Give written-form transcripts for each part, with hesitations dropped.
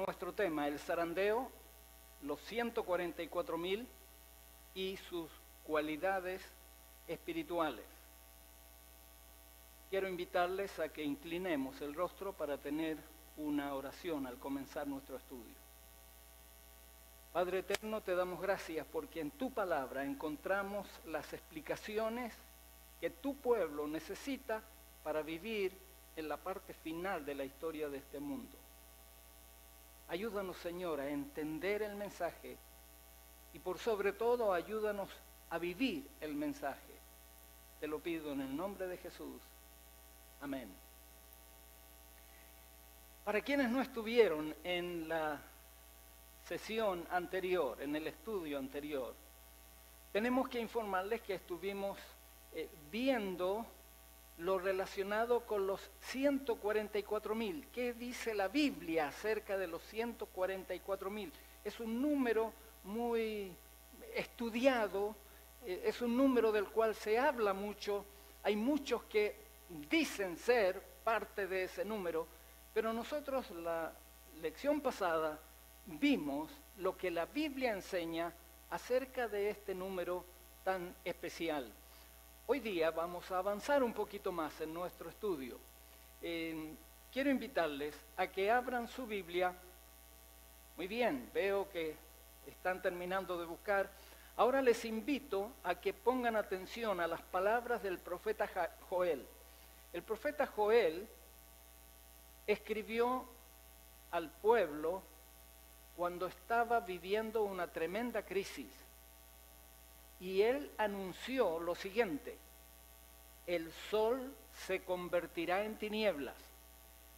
nuestro tema, el zarandeo, los 144.000 y sus cualidades espirituales. Quiero invitarles a que inclinemos el rostro para tener una oración al comenzar nuestro estudio. Padre eterno, te damos gracias porque en tu palabra encontramos las explicaciones que tu pueblo necesita para vivir en la parte final de la historia de este mundo. Ayúdanos, Señor, a entender el mensaje y por sobre todo ayúdanos a vivir el mensaje. Te lo pido en el nombre de Jesús. Amén. Para quienes no estuvieron en la sesión anterior, en el estudio anterior, tenemos que informarles que estuvimos viendo lo relacionado con los 144.000. ¿Qué dice la Biblia acerca de los 144.000? Es un número muy estudiado, es un número del cual se habla mucho. Hay muchos que dicen ser parte de ese número, pero nosotros la lección pasada vimos lo que la Biblia enseña acerca de este número tan especial. Hoy día vamos a avanzar un poquito más en nuestro estudio. Quiero invitarles a que abran su Biblia. Muy bien, veo que están terminando de buscar. Ahora les invito a que pongan atención a las palabras del profeta Joel. El profeta Joel escribió al pueblo cuando estaba viviendo una tremenda crisis. Y él anunció lo siguiente: el sol se convertirá en tinieblas,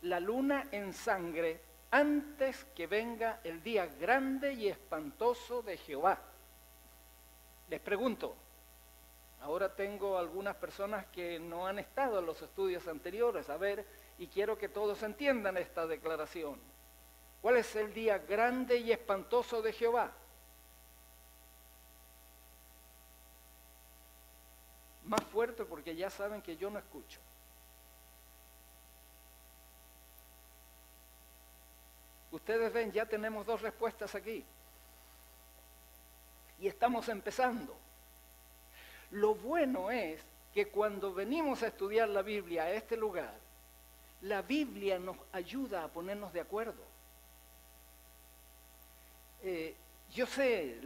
la luna en sangre, antes que venga el día grande y espantoso de Jehová. Les pregunto, ahora tengo algunas personas que no han estado en los estudios anteriores, y quiero que todos entiendan esta declaración. ¿Cuál es el día grande y espantoso de Jehová? Más fuerte, porque ya saben que yo no escucho. Ustedes ven, ya tenemos dos respuestas aquí. Y estamos empezando. Lo bueno es que cuando venimos a estudiar la Biblia a este lugar, la Biblia nos ayuda a ponernos de acuerdo. Yo sé,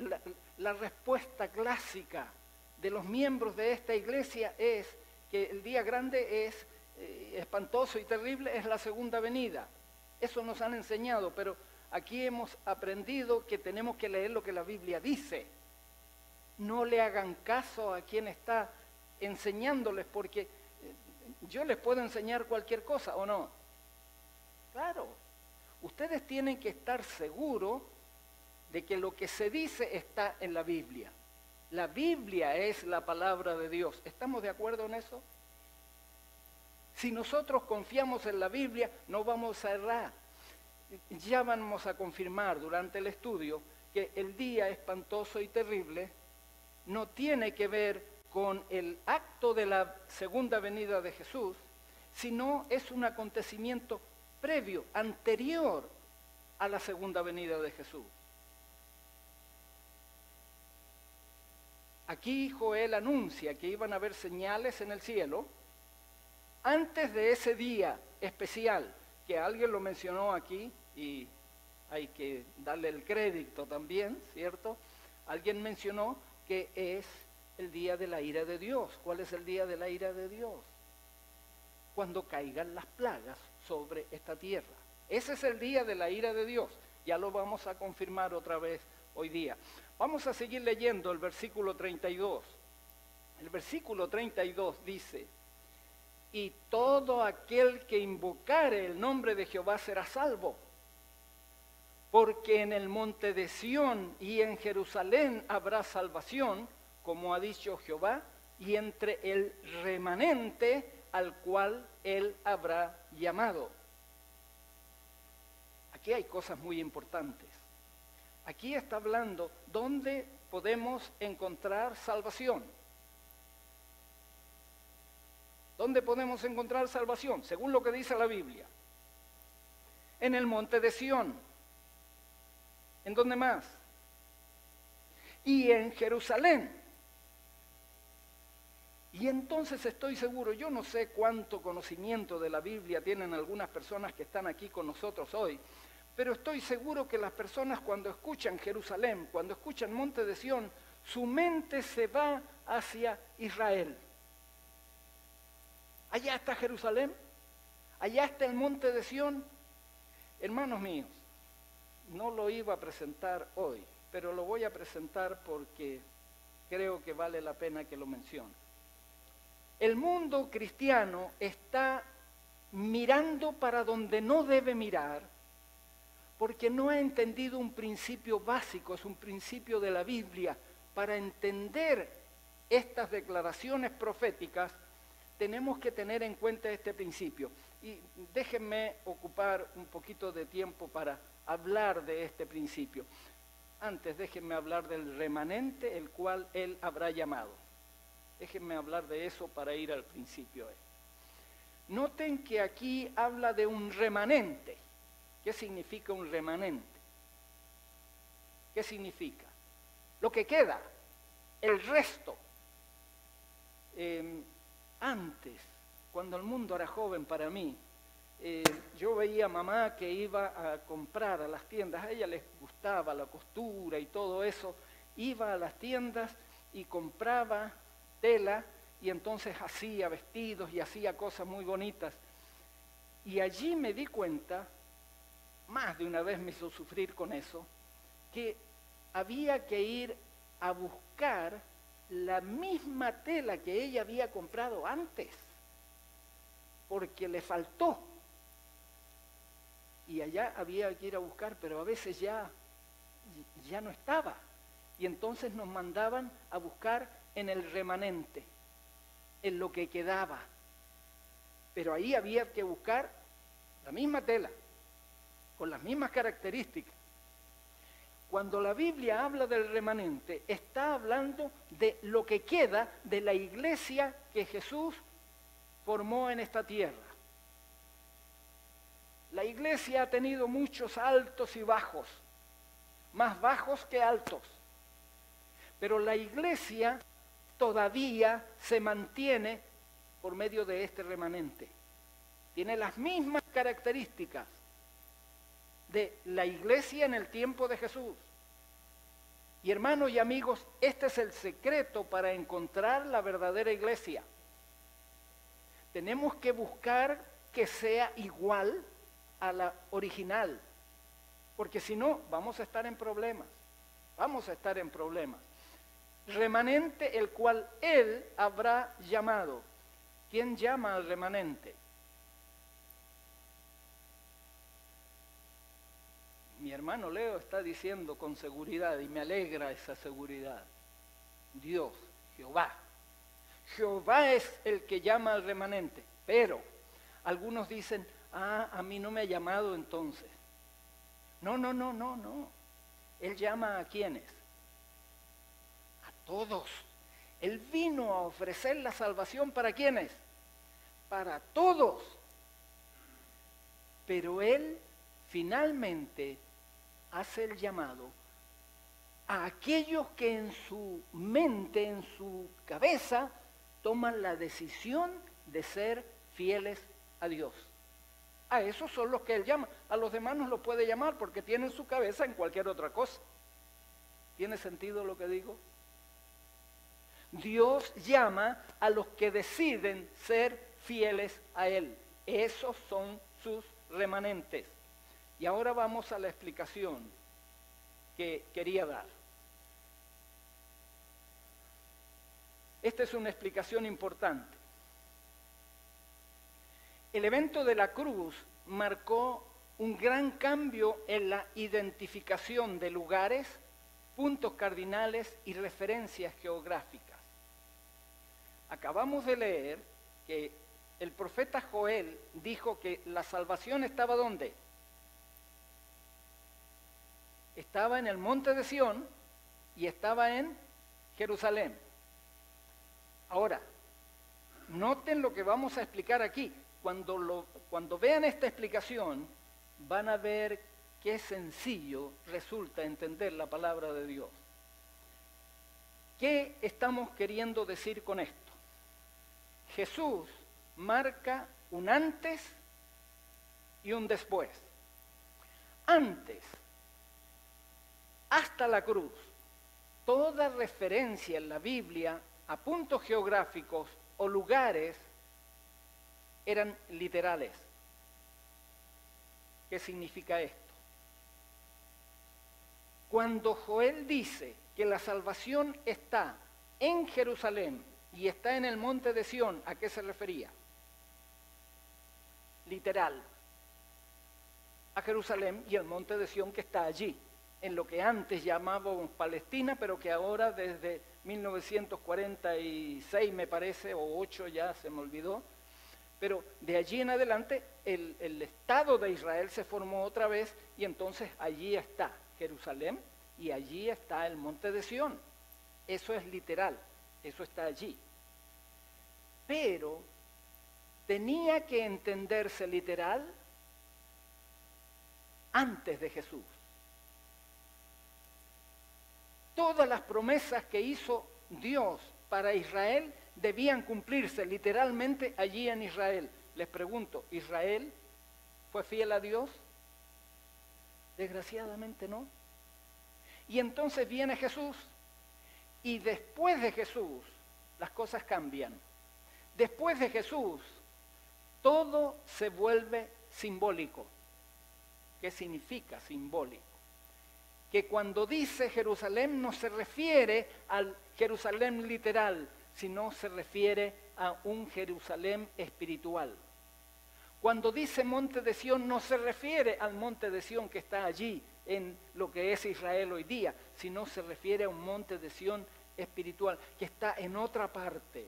la respuesta clásica de los miembros de esta iglesia es que el día grande es espantoso y terrible, es la segunda venida. Eso nos han enseñado, pero aquí hemos aprendido que tenemos que leer lo que la Biblia dice. No le hagan caso a quien está enseñándoles, porque yo les puedo enseñar cualquier cosa, ¿o no? Claro, ustedes tienen que estar seguros de que lo que se dice está en la Biblia. La Biblia es la palabra de Dios. ¿Estamos de acuerdo en eso? Si nosotros confiamos en la Biblia, no vamos a errar. Ya vamos a confirmar durante el estudio que el día espantoso y terrible no tiene que ver con el acto de la segunda venida de Jesús, sino es un acontecimiento previo, anterior a la segunda venida de Jesús. Aquí Joel anuncia que iban a haber señales en el cielo antes de ese día especial, que alguien lo mencionó aquí y hay que darle el crédito también, ¿cierto? Alguien mencionó que es el día de la ira de Dios. ¿Cuál es el día de la ira de Dios? Cuando caigan las plagas sobre esta tierra. Ese es el día de la ira de Dios. Ya lo vamos a confirmar otra vez hoy día. Vamos a seguir leyendo el versículo 32. El versículo 32 dice: y todo aquel que invocare el nombre de Jehová será salvo, porque en el monte de Sión y en Jerusalén habrá salvación, como ha dicho Jehová, y entre el remanente al cual él habrá llamado. Aquí hay cosas muy importantes. Aquí está hablando dónde podemos encontrar salvación. ¿Dónde podemos encontrar salvación? Según lo que dice la Biblia. En el monte de Sión. ¿En dónde más? Y en Jerusalén. Y entonces estoy seguro, yo no sé cuánto conocimiento de la Biblia tienen algunas personas que están aquí con nosotros hoy, pero estoy seguro que las personas cuando escuchan Jerusalén, cuando escuchan Monte de Sión, su mente se va hacia Israel. Allá está Jerusalén, allá está el Monte de Sión. Hermanos míos, no lo iba a presentar hoy, pero lo voy a presentar porque creo que vale la pena que lo mencione. El mundo cristiano está mirando para donde no debe mirar porque no ha entendido un principio básico, es un principio de la Biblia. Para entender estas declaraciones proféticas tenemos que tener en cuenta este principio. Y déjenme ocupar un poquito de tiempo para hablar de este principio. Antes déjenme hablar del remanente, el cual Él habrá llamado. Déjenme hablar de eso para ir al principio. Noten que aquí habla de un remanente. ¿Qué significa un remanente? ¿Qué significa? Lo que queda, el resto. Antes, cuando el mundo era joven para mí, yo veía a mamá que iba a comprar a las tiendas, a ella les gustaba la costura y todo eso, iba a las tiendas y compraba tela y entonces hacía vestidos y hacía cosas muy bonitas. Y allí me di cuenta, más de una vez me hizo sufrir con eso, que había que ir a buscar la misma tela que ella había comprado antes, porque le faltó. Y allá había que ir a buscar, pero a veces ya no estaba. Y entonces nos mandaban a buscar en el remanente, en lo que quedaba. Pero ahí había que buscar la misma tela, con las mismas características. Cuando la Biblia habla del remanente, está hablando de lo que queda de la iglesia que Jesús formó en esta tierra. La iglesia ha tenido muchos altos y bajos, más bajos que altos. Pero la iglesia todavía se mantiene por medio de este remanente. Tiene las mismas características de la iglesia en el tiempo de Jesús. Y hermanos y amigos, este es el secreto para encontrar la verdadera iglesia. Tenemos que buscar que sea igual a la original, porque si no, vamos a estar en problemas. Vamos a estar en problemas. Remanente, el cual Él habrá llamado. ¿Quién llama al remanente? Mi hermano Leo está diciendo con seguridad, y me alegra esa seguridad. Dios, Jehová. Jehová es el que llama al remanente. Pero algunos dicen, a mí no me ha llamado entonces. No. Él llama a ¿quiénes? A todos. Él vino a ofrecer la salvación ¿para quiénes? Para todos. Pero Él finalmente hace el llamado a aquellos que en su mente, en su cabeza, toman la decisión de ser fieles a Dios. A esos son los que Él llama. A los demás no los puede llamar porque tienen su cabeza en cualquier otra cosa. ¿Tiene sentido lo que digo? Dios llama a los que deciden ser fieles a Él. Esos son sus remanentes. Y ahora vamos a la explicación que quería dar. Esta es una explicación importante. El evento de la cruz marcó un gran cambio en la identificación de lugares, puntos cardinales y referencias geográficas. Acabamos de leer que el profeta Joel dijo que la salvación estaba ¿dónde? Estaba en el monte de Sión y estaba en Jerusalén. Ahora, noten lo que vamos a explicar aquí. Cuando vean esta explicación, van a ver qué sencillo resulta entender la palabra de Dios. ¿Qué estamos queriendo decir con esto? Jesús marca un antes y un después. Antes, hasta la cruz, toda referencia en la Biblia a puntos geográficos o lugares eran literales. ¿Qué significa esto? Cuando Joel dice que la salvación está en Jerusalén y está en el monte de Sión, ¿a qué se refería? Literal. A Jerusalén y el monte de Sión que está allí, en lo que antes llamábamos Palestina, pero que ahora desde 1946 me parece, o 8 ya se me olvidó, pero de allí en adelante el Estado de Israel se formó otra vez y entonces allí está Jerusalén y allí está el monte de Sión. Eso es literal, eso está allí. Pero tenía que entenderse literal antes de Jesús. Todas las promesas que hizo Dios para Israel debían cumplirse literalmente allí en Israel. Les pregunto, ¿Israel fue fiel a Dios? Desgraciadamente no. Y entonces viene Jesús, y después de Jesús las cosas cambian. Después de Jesús todo se vuelve simbólico. ¿Qué significa simbólico? Que cuando dice Jerusalén no se refiere al Jerusalén literal, sino se refiere a un Jerusalén espiritual. Cuando dice monte de Sión no se refiere al monte de Sión que está allí en lo que es Israel hoy día, sino se refiere a un monte de Sión espiritual que está en otra parte.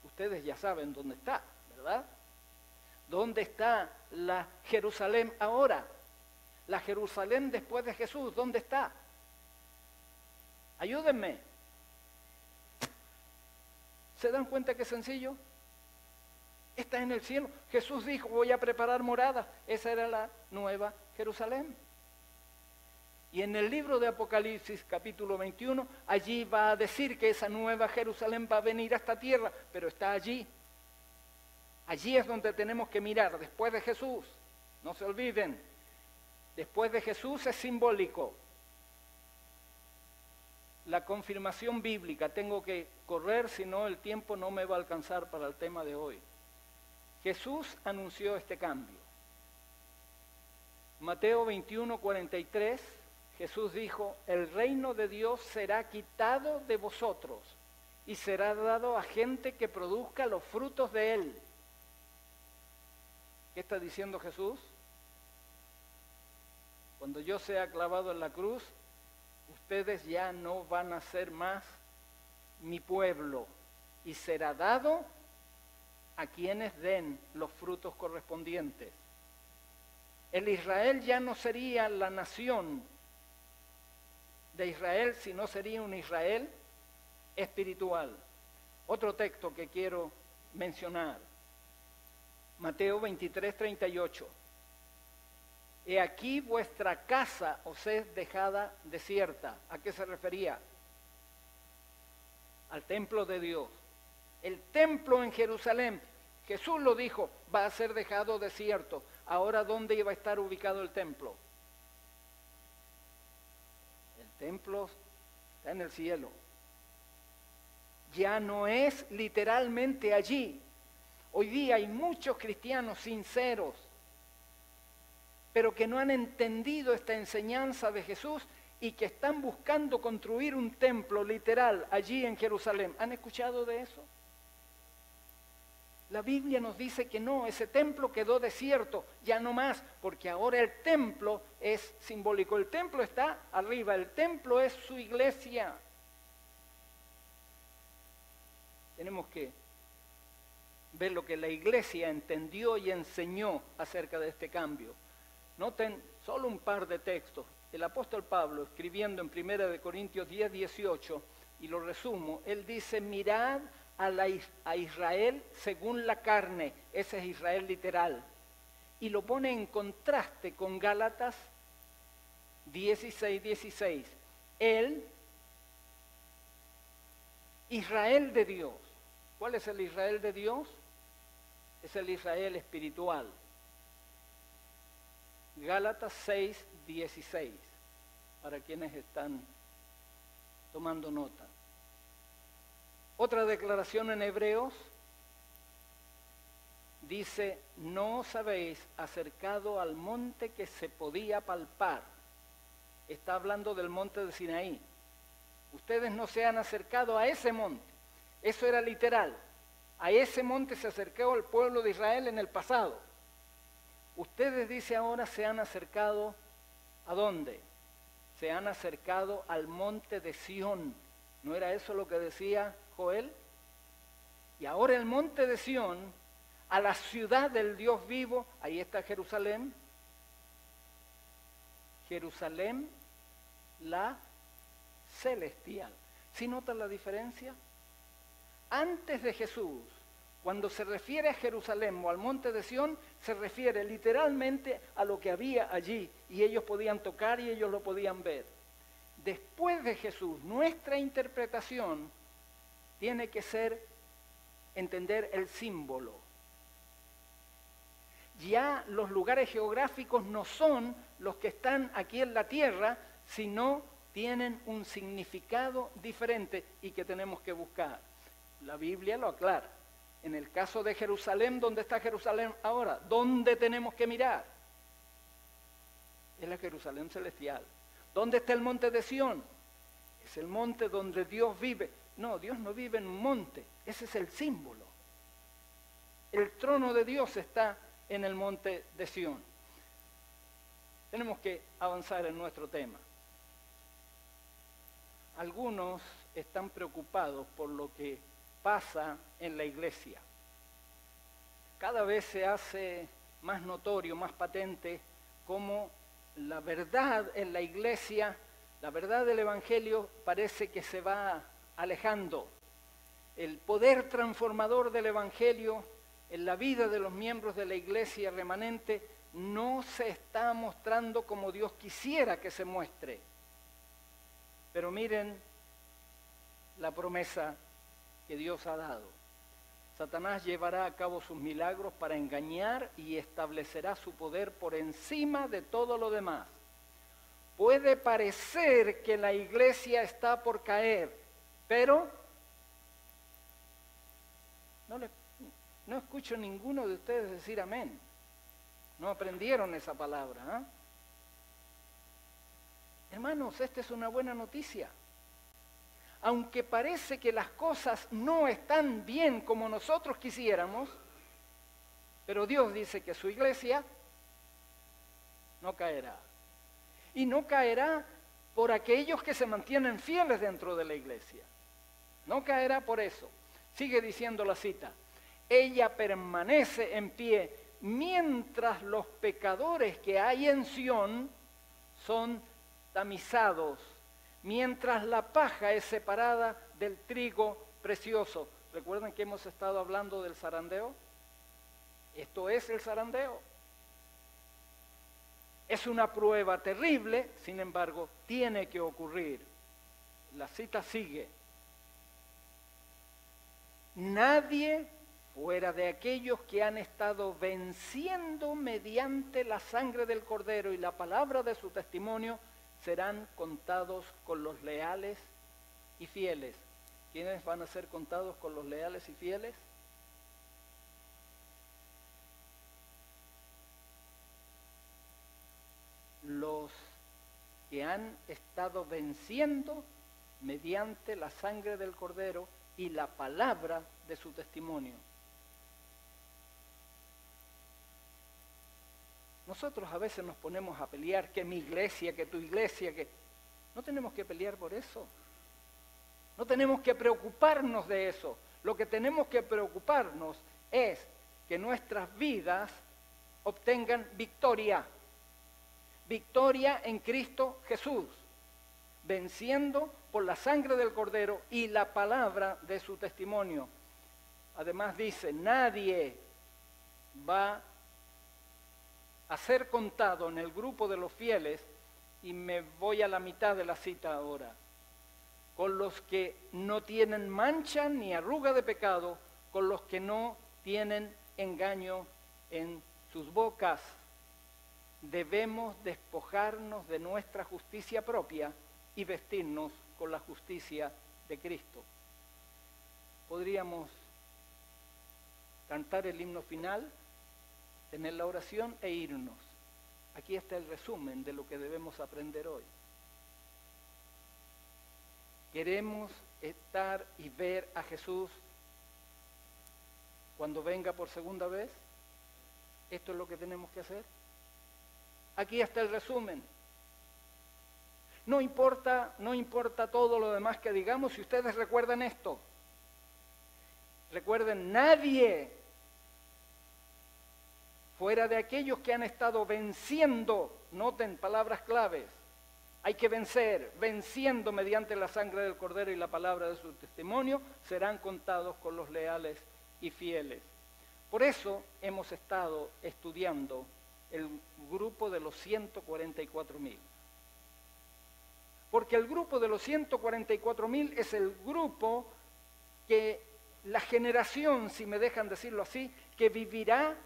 Ustedes ya saben dónde está, ¿verdad? ¿Dónde está la Jerusalén ahora? La Jerusalén después de Jesús, ¿dónde está? Ayúdenme. ¿Se dan cuenta qué sencillo? Está en el cielo. Jesús dijo, voy a preparar morada. Esa era la nueva Jerusalén. Y en el libro de Apocalipsis, capítulo 21, allí va a decir que esa nueva Jerusalén va a venir a esta tierra, pero está allí. Allí es donde tenemos que mirar, después de Jesús. No se olviden, después de Jesús es simbólico. La confirmación bíblica, tengo que correr, si no el tiempo no me va a alcanzar para el tema de hoy. Jesús anunció este cambio. Mateo 21, 43, Jesús dijo, el reino de Dios será quitado de vosotros y será dado a gente que produzca los frutos de él. ¿Qué está diciendo Jesús? Cuando yo sea clavado en la cruz, ustedes ya no van a ser más mi pueblo y será dado a quienes den los frutos correspondientes. El Israel ya no sería la nación de Israel, sino sería un Israel espiritual. Otro texto que quiero mencionar, Mateo 23, 38. He aquí vuestra casa os es dejada desierta. ¿A qué se refería? Al templo de Dios. El templo en Jerusalén, Jesús lo dijo, va a ser dejado desierto. Ahora, ¿dónde iba a estar ubicado el templo? El templo está en el cielo. Ya no es literalmente allí. Hoy día hay muchos cristianos sinceros, pero que no han entendido esta enseñanza de Jesús y que están buscando construir un templo literal allí en Jerusalén. ¿Han escuchado de eso? La Biblia nos dice que no, ese templo quedó desierto, ya no más, porque ahora el templo es simbólico. El templo está arriba, el templo es su iglesia. Tenemos que ver lo que la iglesia entendió y enseñó acerca de este cambio. Noten solo un par de textos. El apóstol Pablo, escribiendo en 1 Corintios 10, 18, y lo resumo, él dice, mirad a Israel según la carne, ese es Israel literal, y lo pone en contraste con Gálatas 16:16. Él, Israel de Dios. ¿Cuál es el Israel de Dios? Es el Israel espiritual. Gálatas 6:16, para quienes están tomando nota. Otra declaración en Hebreos dice, no os habéis acercado al monte que se podía palpar. Está hablando del monte de Sinaí. Ustedes no se han acercado a ese monte. Eso era literal. A ese monte se acercó el pueblo de Israel en el pasado. Ustedes, dice ahora, se han acercado ¿a dónde? Se han acercado al monte de Sión. ¿No era eso lo que decía Joel? Y ahora el monte de Sión, a la ciudad del Dios vivo, ahí está Jerusalén. Jerusalén, la celestial. ¿Sí notan la diferencia? Antes de Jesús, cuando se refiere a Jerusalén o al monte de Sión, se refiere literalmente a lo que había allí y ellos podían tocar y ellos lo podían ver. Después de Jesús, nuestra interpretación tiene que ser entender el símbolo. Ya los lugares geográficos no son los que están aquí en la tierra, sino tienen un significado diferente y que tenemos que buscar. La Biblia lo aclara. En el caso de Jerusalén, ¿dónde está Jerusalén ahora? ¿Dónde tenemos que mirar? Es la Jerusalén celestial. ¿Dónde está el monte de Sión? Es el monte donde Dios vive. No, Dios no vive en un monte. Ese es el símbolo. El trono de Dios está en el monte de Sión. Tenemos que avanzar en nuestro tema. Algunos están preocupados por lo que pasa en la iglesia. Cada vez se hace más notorio, más patente, cómo la verdad en la iglesia, la verdad del Evangelio parece que se va alejando. El poder transformador del Evangelio en la vida de los miembros de la iglesia remanente no se está mostrando como Dios quisiera que se muestre. Pero miren la promesa que Dios ha dado. Satanás llevará a cabo sus milagros para engañar y establecerá su poder por encima de todo lo demás. Puede parecer que la iglesia está por caer, pero no escucho a ninguno de ustedes decir amén. No aprendieron esa palabra, ¿eh? Hermanos, esta es una buena noticia. Aunque parece que las cosas no están bien como nosotros quisiéramos, pero Dios dice que su iglesia no caerá. Y no caerá por aquellos que se mantienen fieles dentro de la iglesia. No caerá por eso. Sigue diciendo la cita. Ella permanece en pie mientras los pecadores que hay en Sión son tamizados, mientras la paja es separada del trigo precioso. ¿Recuerdan que hemos estado hablando del zarandeo? Esto es el zarandeo. Es una prueba terrible, sin embargo, tiene que ocurrir. La cita sigue. Nadie fuera de aquellos que han estado venciendo mediante la sangre del Cordero y la palabra de su testimonio, serán contados con los leales y fieles. ¿Quiénes van a ser contados con los leales y fieles? Los que han estado venciendo mediante la sangre del Cordero y la palabra de su testimonio. Nosotros a veces nos ponemos a pelear, que mi iglesia, que tu iglesia, que... No tenemos que pelear por eso. No tenemos que preocuparnos de eso. Lo que tenemos que preocuparnos es que nuestras vidas obtengan victoria. Victoria en Cristo Jesús, venciendo por la sangre del Cordero y la palabra de su testimonio. Además dice, nadie va a ser contado en el grupo de los fieles y me voy a la mitad de la cita ahora, con los que no tienen mancha ni arruga de pecado, con los que no tienen engaño en sus bocas. Debemos despojarnos de nuestra justicia propia y vestirnos con la justicia de Cristo. Podríamos cantar el himno final, tener la oración e irnos. Aquí está el resumen de lo que debemos aprender hoy. Queremos estar y ver a Jesús cuando venga por segunda vez. Esto es lo que tenemos que hacer. Aquí está el resumen. No importa todo lo demás que digamos, si ustedes recuerdan esto. Recuerden, nadie fuera de aquellos que han estado venciendo, noten palabras claves, hay que vencer, venciendo mediante la sangre del Cordero y la palabra de su testimonio, serán contados con los leales y fieles. Por eso hemos estado estudiando el grupo de los 144,000. Porque el grupo de los 144,000 es el grupo que la generación, si me dejan decirlo así, que vivirá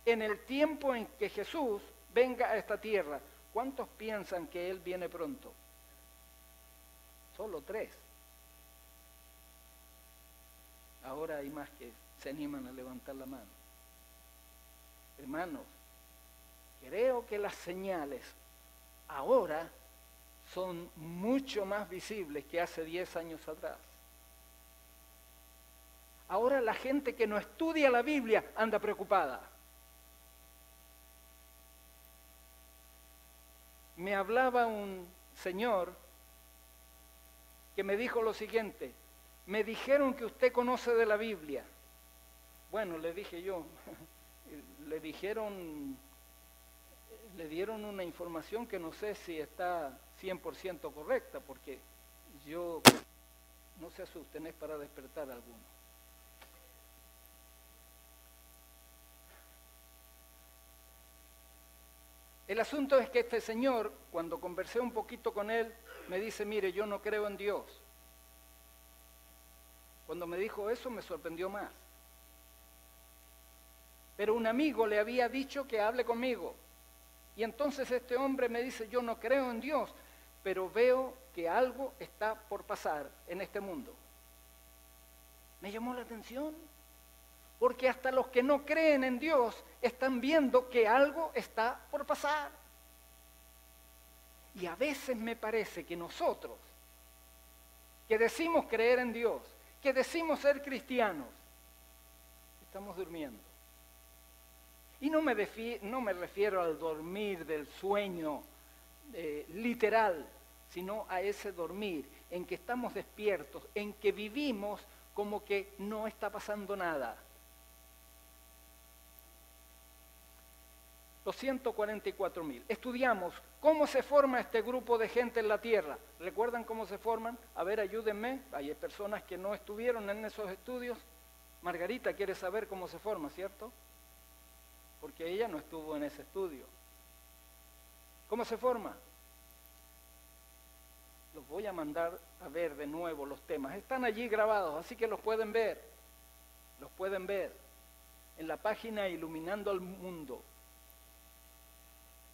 en el tiempo en que Jesús venga a esta tierra. ¿Cuántos piensan que Él viene pronto? Solo 3. Ahora hay más que se animan a levantar la mano. Hermanos, creo que las señales ahora son mucho más visibles que hace 10 años atrás. Ahora la gente que no estudia la Biblia anda preocupada. Me hablaba un señor que me dijo lo siguiente: me dijeron que usted conoce de la Biblia. Bueno, le dije yo, le dieron una información que no sé si está 100% correcta, porque yo, no se asusten, es para despertar a algunos. El asunto es que este señor, cuando conversé un poquito con él, me dice, mire, yo no creo en Dios. Cuando me dijo eso me sorprendió más. Pero un amigo le había dicho que hable conmigo. Y entonces este hombre me dice, yo no creo en Dios, pero veo que algo está por pasar en este mundo. Me llamó la atención, porque hasta los que no creen en Dios están viendo que algo está por pasar. Y a veces me parece que nosotros, que decimos creer en Dios, que decimos ser cristianos, estamos durmiendo. Y no me refiero al dormir del sueño literal, sino a ese dormir en que estamos despiertos, en que vivimos como que no está pasando nada. Los 144,000. Estudiamos cómo se forma este grupo de gente en la tierra. ¿Recuerdan cómo se forman? A ver, ayúdenme. Hay personas que no estuvieron en esos estudios. Margarita quiere saber cómo se forma, ¿cierto? Porque ella no estuvo en ese estudio. ¿Cómo se forma? Los voy a mandar a ver de nuevo los temas. Están allí grabados, así que los pueden ver. Los pueden ver en la página Iluminando al Mundo.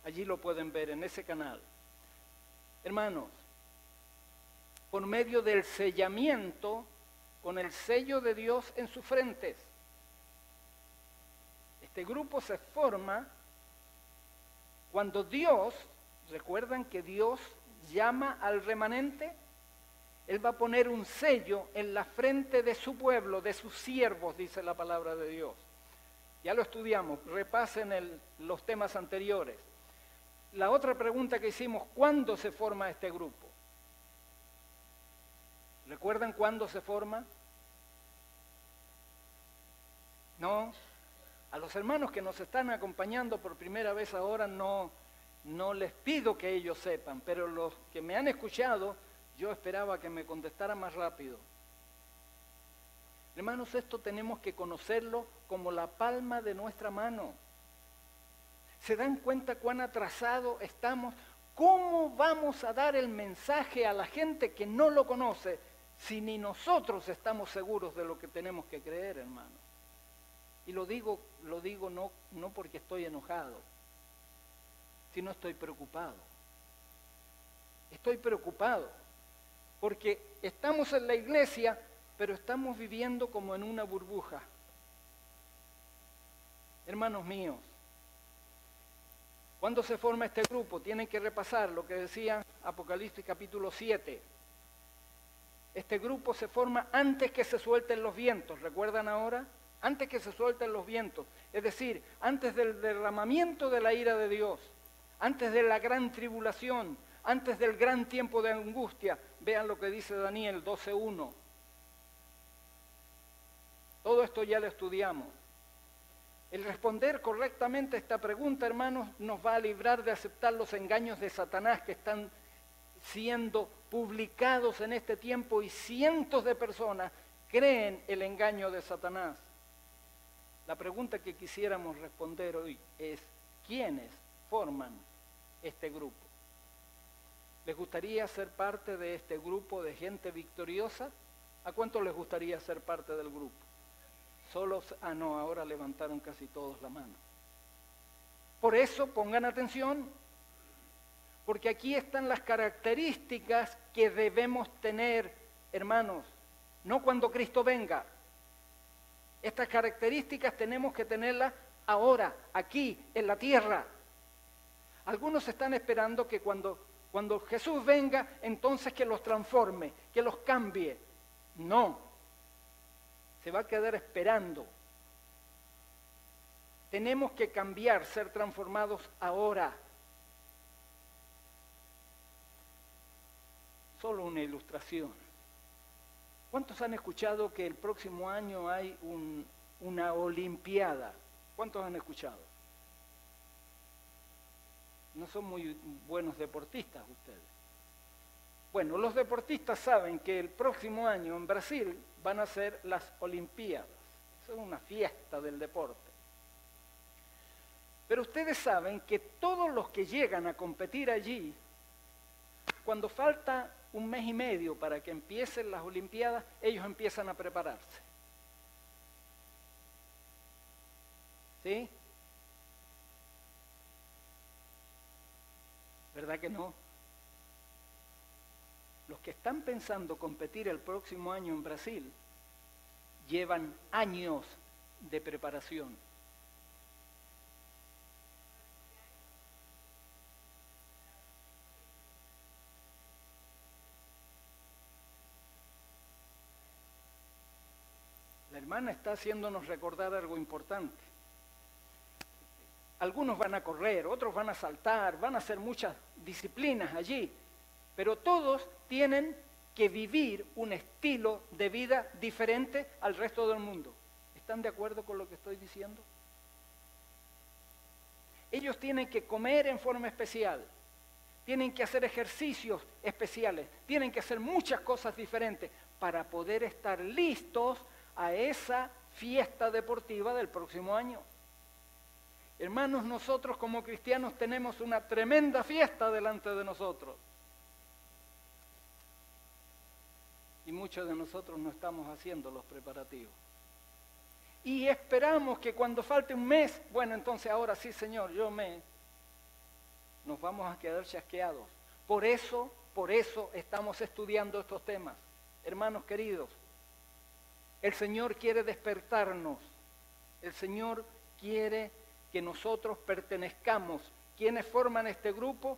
Allí lo pueden ver, en ese canal. Hermanos, por medio del sellamiento, con el sello de Dios en sus frentes. Este grupo se forma cuando Dios, recuerdan que Dios llama al remanente, Él va a poner un sello en la frente de su pueblo, de sus siervos, dice la palabra de Dios. Ya lo estudiamos, repasen los temas anteriores. La otra pregunta que hicimos, ¿cuándo se forma este grupo? ¿Recuerdan cuándo se forma? No. A los hermanos que nos están acompañando por primera vez ahora no les pido que ellos sepan, pero los que me han escuchado, yo esperaba que me contestaran más rápido. Hermanos, esto tenemos que conocerlo como la palma de nuestra mano. ¿Se dan cuenta cuán atrasados estamos? ¿Cómo vamos a dar el mensaje a la gente que no lo conoce si ni nosotros estamos seguros de lo que tenemos que creer, hermano? Y lo digo no porque estoy enojado, sino estoy preocupado. Estoy preocupado porque estamos en la iglesia, pero estamos viviendo como en una burbuja. Hermanos míos, ¿cuándo se forma este grupo? Tienen que repasar lo que decía Apocalipsis capítulo 7. Este grupo se forma antes que se suelten los vientos, ¿recuerdan ahora? Antes que se suelten los vientos, es decir, antes del derramamiento de la ira de Dios, antes de la gran tribulación, antes del gran tiempo de angustia. Vean lo que dice Daniel 12:1. Todo esto ya lo estudiamos. El responder correctamente a esta pregunta, hermanos, nos va a librar de aceptar los engaños de Satanás que están siendo publicados en este tiempo y cientos de personas creen el engaño de Satanás. La pregunta que quisiéramos responder hoy es: ¿quiénes forman este grupo? ¿Les gustaría ser parte de este grupo de gente victoriosa? ¿A cuántos les gustaría ser parte del grupo? No, ahora levantaron casi todos la mano. Por eso pongan atención, porque aquí están las características que debemos tener, hermanos, no cuando Cristo venga. Estas características tenemos que tenerlas ahora, aquí, en la tierra. Algunos están esperando que cuando Jesús venga, entonces que los transforme, que los cambie. No, se va a quedar esperando. Tenemos que cambiar, ser transformados ahora. Solo una ilustración. ¿Cuántos han escuchado que el próximo año hay una olimpiada? ¿Cuántos han escuchado? No son muy buenos deportistas ustedes. Bueno, los deportistas saben que el próximo año en Brasil van a ser las Olimpiadas. Es una fiesta del deporte. Pero ustedes saben que todos los que llegan a competir allí, cuando falta un mes y medio para que empiecen las Olimpiadas, ellos empiezan a prepararse. ¿Sí? ¿Verdad que no? Los que están pensando competir el próximo año en Brasil llevan años de preparación. La hermana está haciéndonos recordar algo importante. Algunos van a correr, otros van a saltar, van a hacer muchas disciplinas allí, pero todos tienen que vivir un estilo de vida diferente al resto del mundo. ¿Están de acuerdo con lo que estoy diciendo? Ellos tienen que comer en forma especial, tienen que hacer ejercicios especiales, tienen que hacer muchas cosas diferentes para poder estar listos a esa fiesta deportiva del próximo año. Hermanos, nosotros como cristianos tenemos una tremenda fiesta delante de nosotros. Y muchos de nosotros no estamos haciendo los preparativos. Y esperamos que cuando falte un mes, bueno, entonces ahora sí, Señor, nos vamos a quedar chasqueados. Por eso estamos estudiando estos temas. Hermanos queridos, el Señor quiere despertarnos. El Señor quiere que nosotros pertenezcamos. ¿Quiénes forman este grupo?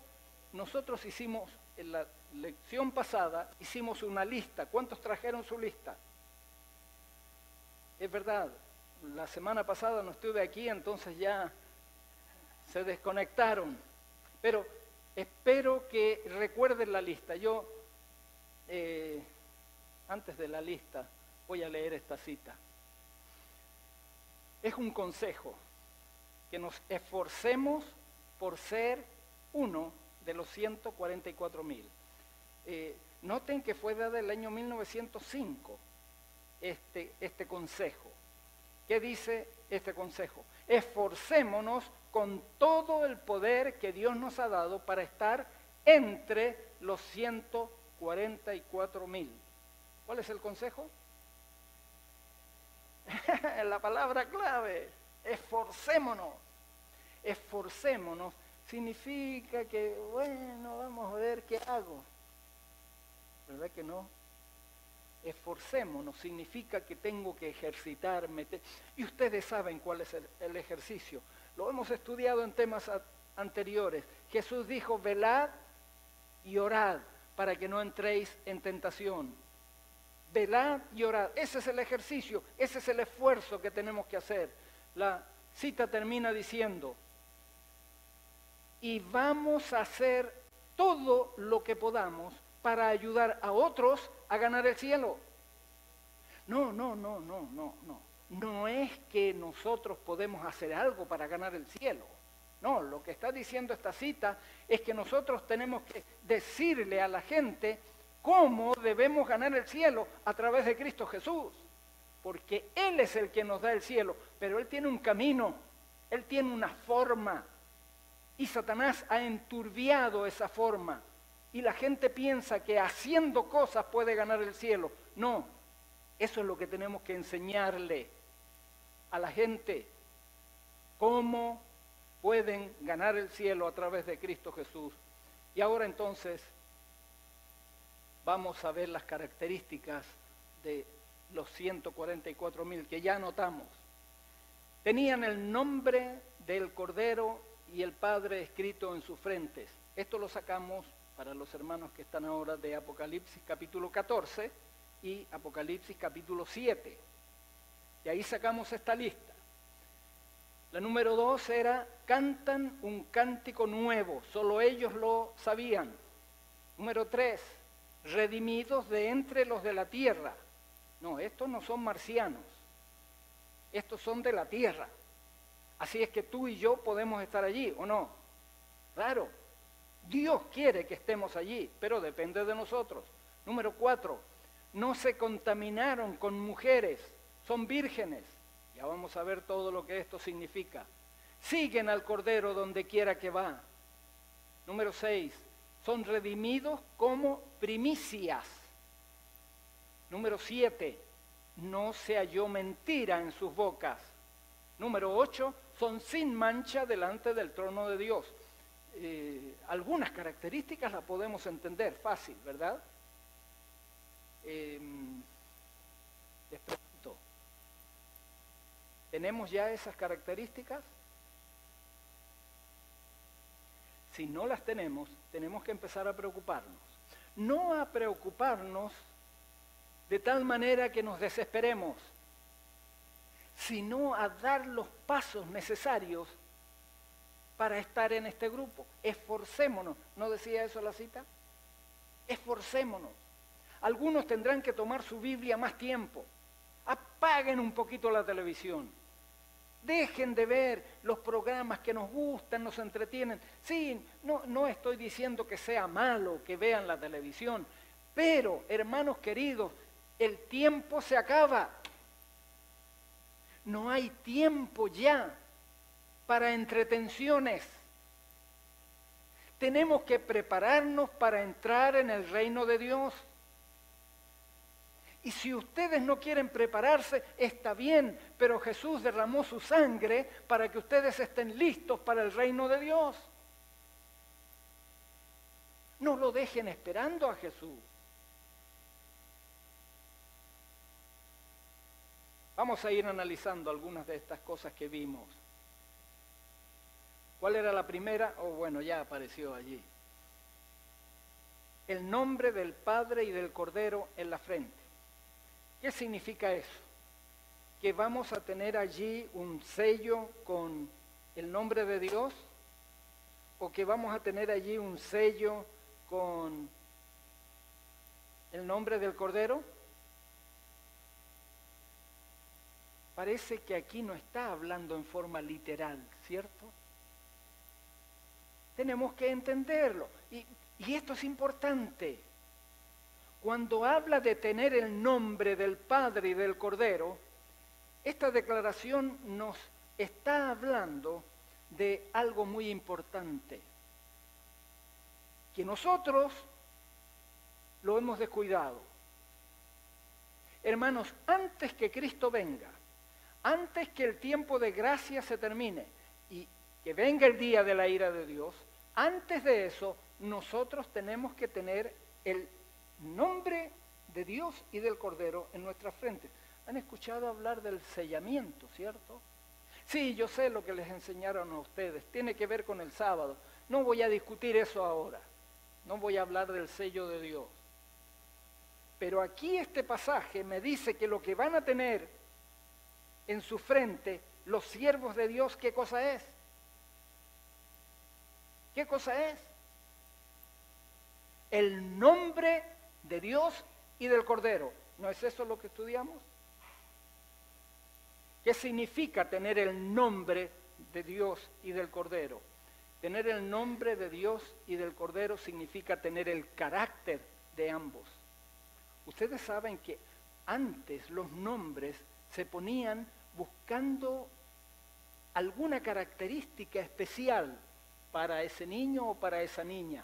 Nosotros hicimos, en la lección pasada, hicimos una lista. ¿Cuántos trajeron su lista? Es verdad, la semana pasada no estuve aquí, entonces ya se desconectaron. Pero espero que recuerden la lista. Yo, antes de la lista, voy a leer esta cita. Es un consejo, que nos esforcemos por ser uno de los 144,000. Noten que fue dado el año 1905 este consejo. ¿Qué dice este consejo? Esforcémonos con todo el poder que Dios nos ha dado para estar entre los 144,000. ¿Cuál es el consejo? La palabra clave, esforcémonos. Esforcémonos significa que, bueno, vamos a ver qué hago. ¿Verdad que no? Esforcémonos significa que tengo que ejercitarme. Y ustedes saben cuál es el ejercicio. Lo hemos estudiado en temas anteriores. Jesús dijo, velad y orad para que no entréis en tentación. Velad y orad. Ese es el ejercicio, ese es el esfuerzo que tenemos que hacer. La cita termina diciendo, y vamos a hacer todo lo que podamos para ayudar a otros a ganar el cielo. No. No es que nosotros podemos hacer algo para ganar el cielo. No, lo que está diciendo esta cita es que nosotros tenemos que decirle a la gente cómo debemos ganar el cielo a través de Cristo Jesús. Porque Él es el que nos da el cielo, pero Él tiene un camino, Él tiene una forma. Y Satanás ha enturbiado esa forma. Y la gente piensa que haciendo cosas puede ganar el cielo. No, eso es lo que tenemos que enseñarle a la gente. Cómo pueden ganar el cielo a través de Cristo Jesús. Y ahora entonces vamos a ver las características de los 144,000 que ya anotamos. Tenían el nombre del Cordero y el Padre escrito en sus frentes. Esto lo sacamos para los hermanos que están ahora de Apocalipsis capítulo 14 y Apocalipsis capítulo 7. Y ahí sacamos esta lista. La número 2 era, cantan un cántico nuevo, solo ellos lo sabían. Número 3, redimidos de entre los de la tierra. No, estos no son marcianos, estos son de la tierra. Así es que tú y yo podemos estar allí, ¿o no? Claro, Dios quiere que estemos allí, pero depende de nosotros. Número 4, no se contaminaron con mujeres, son vírgenes. Ya vamos a ver todo lo que esto significa. Siguen al Cordero donde quiera que va. Número 6, son redimidos como primicias. Número 7, no se halló mentira en sus bocas. Número 8, son sin mancha delante del trono de Dios. Algunas características las podemos entender fácil, ¿verdad? Les pregunto, ¿tenemos ya esas características? Si no las tenemos, tenemos que empezar a preocuparnos. No a preocuparnos de tal manera que nos desesperemos, sino a dar los pasos necesarios para estar en este grupo. Esforcémonos. ¿No decía eso la cita? Esforcémonos. Algunos tendrán que tomar su Biblia más tiempo. Apaguen un poquito la televisión. Dejen de ver los programas que nos gustan, nos entretienen. Sí, no estoy diciendo que sea malo que vean la televisión, pero, hermanos queridos, el tiempo se acaba. No hay tiempo ya para entretenciones. Tenemos que prepararnos para entrar en el reino de Dios. Y si ustedes no quieren prepararse, está bien, pero Jesús derramó su sangre para que ustedes estén listos para el reino de Dios. No lo dejen esperando a Jesús. Vamos a ir analizando algunas de estas cosas que vimos. ¿Cuál era la primera? Bueno, ya apareció allí. El nombre del Padre y del Cordero en la frente. ¿Qué significa eso? ¿Que vamos a tener allí un sello con el nombre de Dios? ¿O que vamos a tener allí un sello con el nombre del Cordero? Parece que aquí no está hablando en forma literal, ¿cierto? Tenemos que entenderlo. Y esto es importante. Cuando habla de tener el nombre del Padre y del Cordero, esta declaración nos está hablando de algo muy importante. que nosotros lo hemos descuidado. Hermanos, antes que Cristo venga, antes que el tiempo de gracia se termine y que venga el día de la ira de Dios, antes de eso nosotros tenemos que tener el nombre de Dios y del Cordero en nuestra frente. ¿Han escuchado hablar del sellamiento, cierto? Sí, yo sé lo que les enseñaron a ustedes, tiene que ver con el sábado. No voy a discutir eso ahora, no voy a hablar del sello de Dios. Pero aquí este pasaje me dice que lo que van a tener en su frente los siervos de Dios, ¿qué cosa es? ¿Qué cosa es? El nombre de Dios y del Cordero. ¿No es eso lo que estudiamos? ¿Qué significa tener el nombre de Dios y del Cordero? Tener el nombre de Dios y del Cordero significa tener el carácter de ambos. Ustedes saben que antes los nombres se ponían buscando alguna característica especial para ese niño o para esa niña.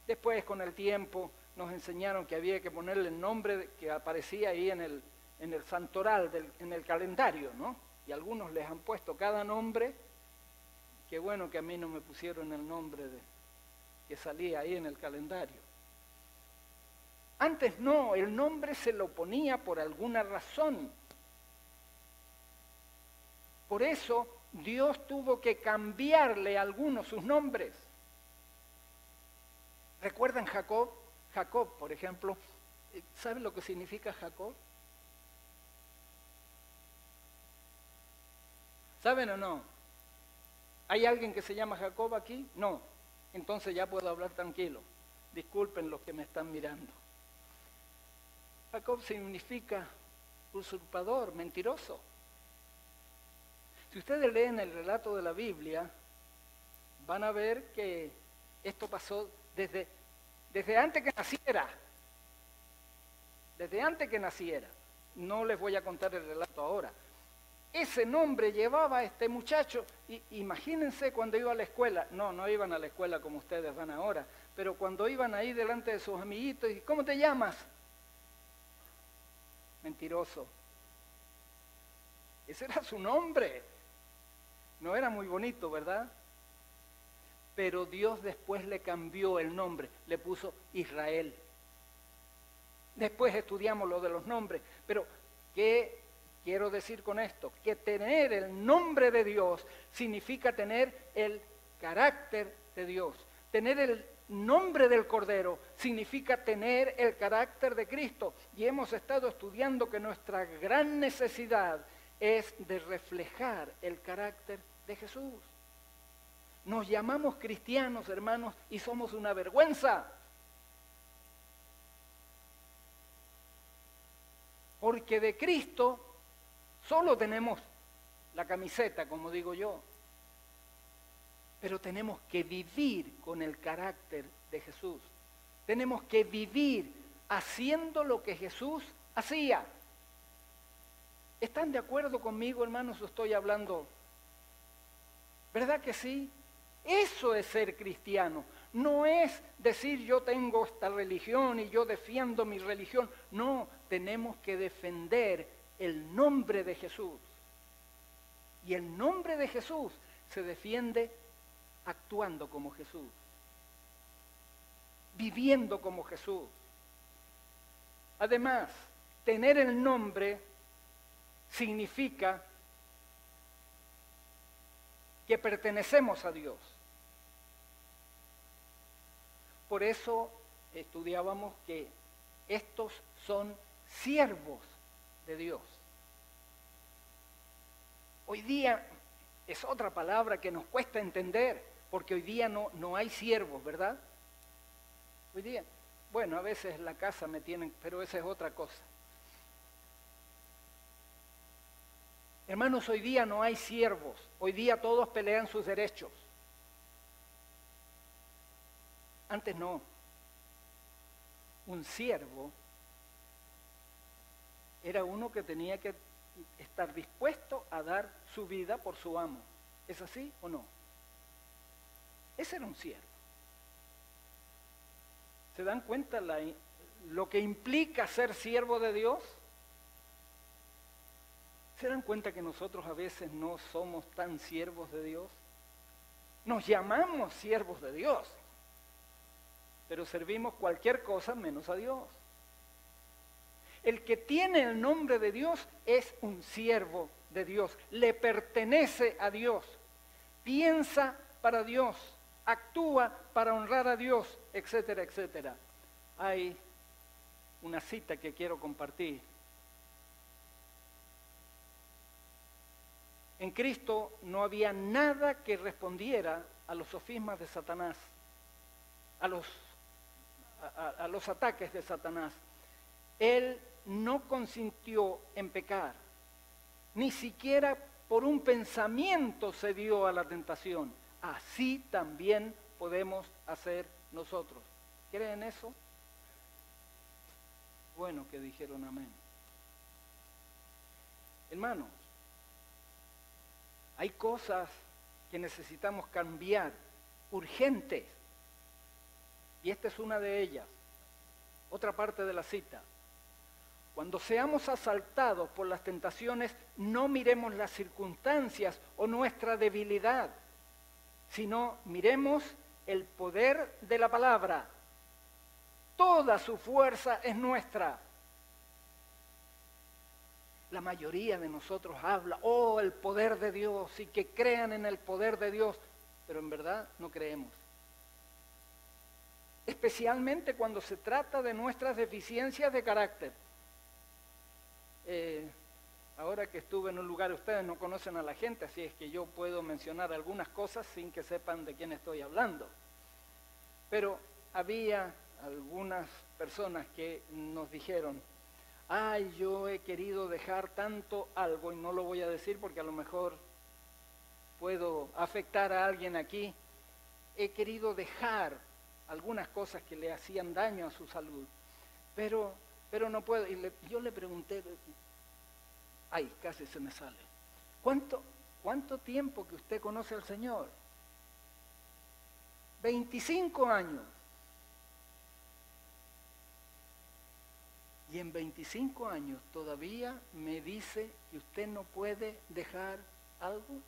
Después, con el tiempo, nos enseñaron que había que ponerle el nombre que aparecía ahí en el santoral, en el calendario, ¿no? Y algunos les han puesto cada nombre. Qué bueno que a mí no me pusieron el nombre que salía ahí en el calendario. Antes no, el nombre se lo ponía por alguna razón. Por eso Dios tuvo que cambiarle a algunos sus nombres. ¿Recuerdan Jacob? Jacob, por ejemplo. ¿Saben lo que significa Jacob? ¿Saben o no? ¿Hay alguien que se llama Jacob aquí? No. Entonces ya puedo hablar tranquilo. Disculpen los que me están mirando. Jacob significa usurpador, mentiroso. Si ustedes leen el relato de la Biblia, van a ver que esto pasó desde antes que naciera. Desde antes que naciera. No les voy a contar el relato ahora. Ese nombre llevaba a este muchacho, imagínense cuando iba a la escuela, no iban a la escuela como ustedes van ahora, pero cuando iban ahí delante de sus amiguitos, y ¿cómo te llamas? Mentiroso. Ese era su nombre. No era muy bonito, ¿verdad? Pero Dios después le cambió el nombre, le puso Israel. Después estudiamos lo de los nombres, pero ¿qué quiero decir con esto? Que tener el nombre de Dios significa tener el carácter de Dios. Tener el nombre del Cordero significa tener el carácter de Cristo. Y hemos estado estudiando que nuestra gran necesidad es de reflejar el carácter de Jesús. Nos llamamos cristianos, hermanos, y somos una vergüenza. Porque de Cristo solo tenemos la camiseta, como digo yo. Pero tenemos que vivir con el carácter de Jesús. Tenemos que vivir haciendo lo que Jesús hacía. ¿Están de acuerdo conmigo, hermanos? ¿O estoy hablando? ¿Verdad que sí? Eso es ser cristiano. No es decir yo tengo esta religión y yo defiendo mi religión. No, tenemos que defender el nombre de Jesús. Y el nombre de Jesús se defiende actuando como Jesús, viviendo como Jesús. Además, tener el nombre significa que pertenecemos a Dios. Por eso estudiábamos que estos son siervos de Dios. Hoy día es otra palabra que nos cuesta entender, porque hoy día no hay siervos, ¿verdad? Hoy día, bueno, a veces en la casa me tienen, pero esa es otra cosa. Hermanos, hoy día no hay siervos, hoy día todos pelean sus derechos. Antes no. Un siervo era uno que tenía que estar dispuesto a dar su vida por su amo. ¿Es así o no? Ese era un siervo. ¿Se dan cuenta lo que implica ser siervo de Dios? ¿Se dan cuenta que nosotros a veces no somos tan siervos de Dios? Nos llamamos siervos de Dios, pero servimos cualquier cosa menos a Dios. El que tiene el nombre de Dios es un siervo de Dios, le pertenece a Dios, piensa para Dios, actúa para honrar a Dios, etcétera, etcétera. Hay una cita que quiero compartir. En Cristo no había nada que respondiera a los sofismas de Satanás, a los ataques de Satanás. Él no consintió en pecar, ni siquiera por un pensamiento se dio a la tentación. Así también podemos hacer nosotros. ¿Creen eso? Bueno, que dijeron amén. Hermanos, hay cosas que necesitamos cambiar, urgentes, y esta es una de ellas. Otra parte de la cita. Cuando seamos asaltados por las tentaciones, no miremos las circunstancias o nuestra debilidad, sino miremos el poder de la palabra. Toda su fuerza es nuestra. La mayoría de nosotros habla, oh, el poder de Dios, y que crean en el poder de Dios, pero en verdad no creemos. Especialmente cuando se trata de nuestras deficiencias de carácter. Ahora que estuve en un lugar, ustedes no conocen a la gente, así es que yo puedo mencionar algunas cosas sin que sepan de quién estoy hablando. Pero había algunas personas que nos dijeron, ay, yo he querido dejar tanto algo, y no lo voy a decir porque a lo mejor puedo afectar a alguien aquí, he querido dejar algunas cosas que le hacían daño a su salud, pero no puedo. Y yo le pregunté, ay, casi se me sale, ¿cuánto tiempo que usted conoce al Señor? 25 años. Y en 25 años todavía me dice que usted no puede dejar algo.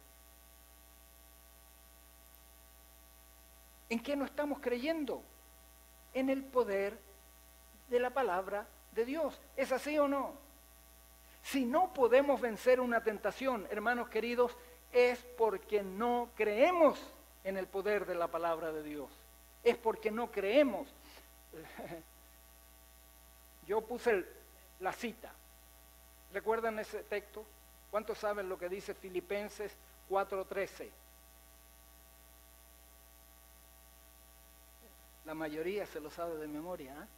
¿En qué no estamos creyendo? En el poder de la palabra de Dios. ¿Es así o no? Si no podemos vencer una tentación, hermanos queridos, es porque no creemos en el poder de la palabra de Dios. Es porque no creemos. Yo puse la cita. ¿Recuerdan ese texto? ¿Cuántos saben lo que dice Filipenses 4:13? La mayoría se lo sabe de memoria.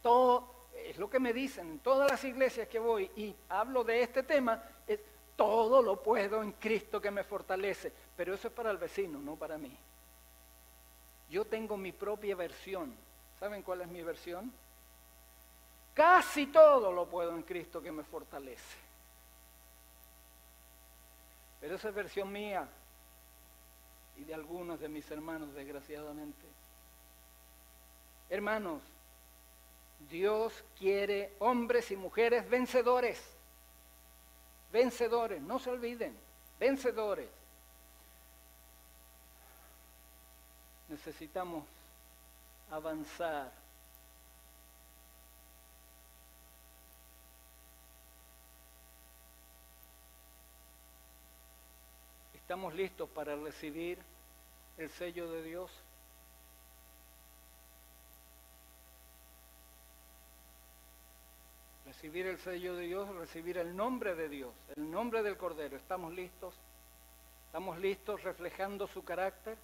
Todo, es lo que me dicen en todas las iglesias que voy y hablo de este tema, es todo lo puedo en Cristo que me fortalece. Pero eso es para el vecino, no para mí. Yo tengo mi propia versión. ¿Saben cuál es mi versión? Casi todo lo puedo en Cristo que me fortalece. Pero esa es versión mía y de algunos de mis hermanos, desgraciadamente. Hermanos, Dios quiere hombres y mujeres vencedores. Vencedores, no se olviden, vencedores. Necesitamos avanzar. ¿Estamos listos para recibir el sello de Dios? Recibir el sello de Dios, recibir el nombre de Dios, el nombre del Cordero. ¿Estamos listos? ¿Estamos listos reflejando su carácter?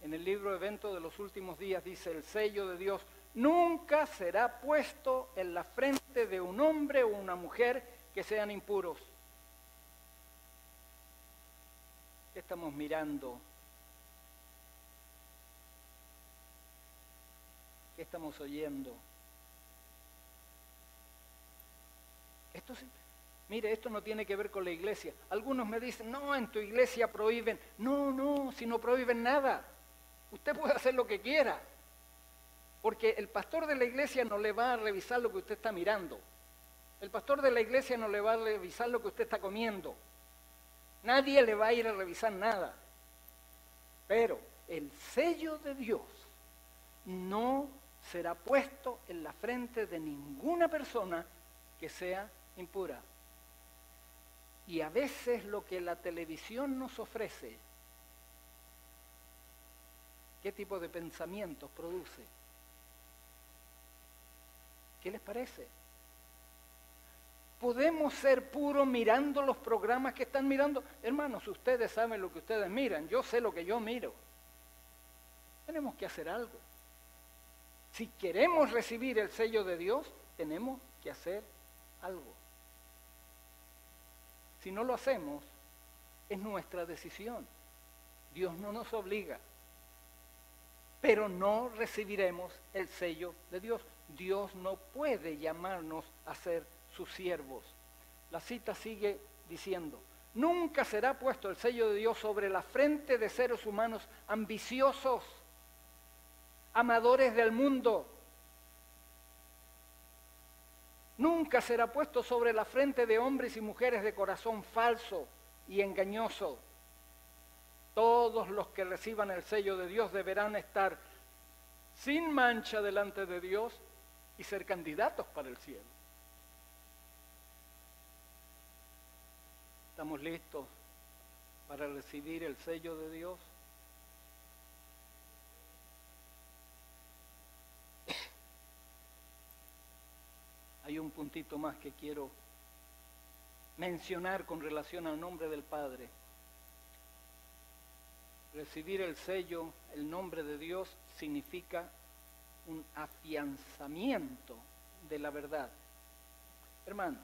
En el libro Eventos de los Últimos Días dice, el sello de Dios nunca será puesto en la frente de un hombre o una mujer que sean impuros. ¿Qué estamos mirando? ¿Qué estamos oyendo? Mire, esto no tiene que ver con la iglesia. Algunos me dicen, no, en tu iglesia prohíben. No, si no prohíben nada. Usted puede hacer lo que quiera, porque el pastor de la iglesia no le va a revisar lo que usted está mirando. El pastor de la iglesia no le va a revisar lo que usted está comiendo. Nadie le va a ir a revisar nada. Pero el sello de Dios no será puesto en la frente de ninguna persona que sea impura. Y a veces lo que la televisión nos ofrece, ¿qué tipo de pensamientos produce? ¿Qué les parece? ¿Podemos ser puros mirando los programas que están mirando? Hermanos, ustedes saben lo que ustedes miran, yo sé lo que yo miro. Tenemos que hacer algo. Si queremos recibir el sello de Dios, tenemos que hacer algo. Si no lo hacemos, es nuestra decisión. Dios no nos obliga. Pero no recibiremos el sello de Dios. Dios no puede llamarnos a ser sus siervos. La cita sigue diciendo: nunca será puesto el sello de Dios sobre la frente de seres humanos ambiciosos, amadores del mundo. Nunca será puesto sobre la frente de hombres y mujeres de corazón falso y engañoso. Todos los que reciban el sello de Dios deberán estar sin mancha delante de Dios y ser candidatos para el cielo. ¿Estamos listos para recibir el sello de Dios? Hay un puntito más que quiero mencionar con relación al nombre del Padre. Recibir el sello, el nombre de Dios, significa un afianzamiento de la verdad. Hermanos,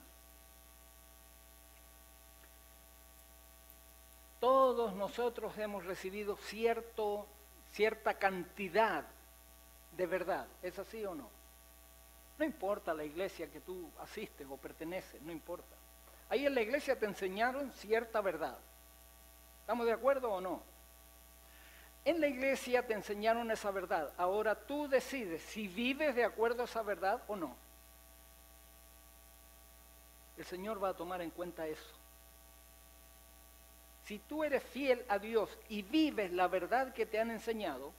todos nosotros hemos recibido cierta cantidad de verdad. ¿Es así o no? No importa la iglesia que tú asistes o perteneces, no importa. Ahí en la iglesia te enseñaron cierta verdad. ¿Estamos de acuerdo o no? En la iglesia te enseñaron esa verdad. Ahora tú decides si vives de acuerdo a esa verdad o no. El Señor va a tomar en cuenta eso. Si tú eres fiel a Dios y vives la verdad que te han enseñado,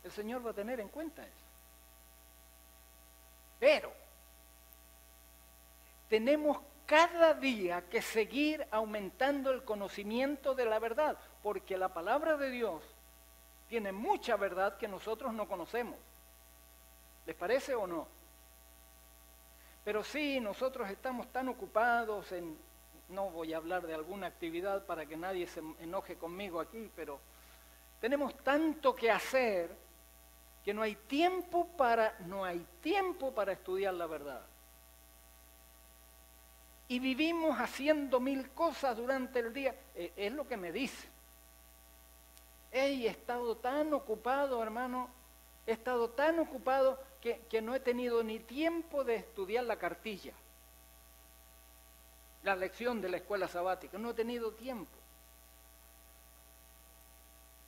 el Señor va a tener en cuenta eso. Pero tenemos cada día que seguir aumentando el conocimiento de la verdad, porque la palabra de Dios tiene mucha verdad que nosotros no conocemos. ¿Les parece o no? Pero sí, nosotros estamos tan ocupados en... No voy a hablar de alguna actividad para que nadie se enoje conmigo aquí, pero tenemos tanto que hacer que no hay tiempo para estudiar la verdad. Y vivimos haciendo 1000 cosas durante el día. Es lo que me dice. He estado tan ocupado, hermano, he estado tan ocupado que no he tenido ni tiempo de estudiar la cartilla. La lección de la escuela sabática, no he tenido tiempo.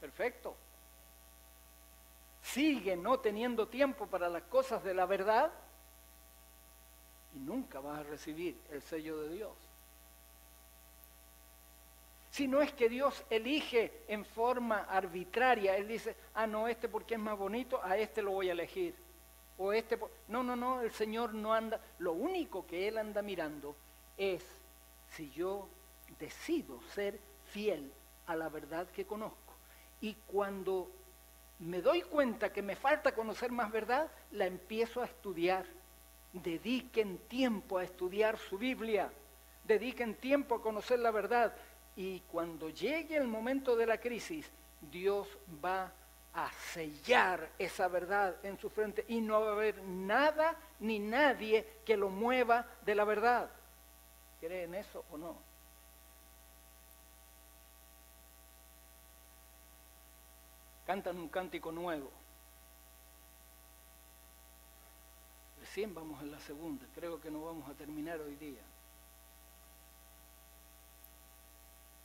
Perfecto. Sigue no teniendo tiempo para las cosas de la verdad y nunca vas a recibir el sello de Dios. Si no es que Dios elige en forma arbitraria, Él dice, no, este porque es más bonito, a este lo voy a elegir. O este, no, el Señor no anda, lo único que Él anda mirando es si yo decido ser fiel a la verdad que conozco. Y cuando me doy cuenta que me falta conocer más verdad, la empiezo a estudiar. Dediquen tiempo a estudiar su Biblia, dediquen tiempo a conocer la verdad. Y cuando llegue el momento de la crisis, Dios va a sellar esa verdad en su frente y no va a haber nada ni nadie que lo mueva de la verdad. ¿Creen eso o no? Cantan un cántico nuevo. Recién vamos en la segunda, creo que no vamos a terminar hoy día.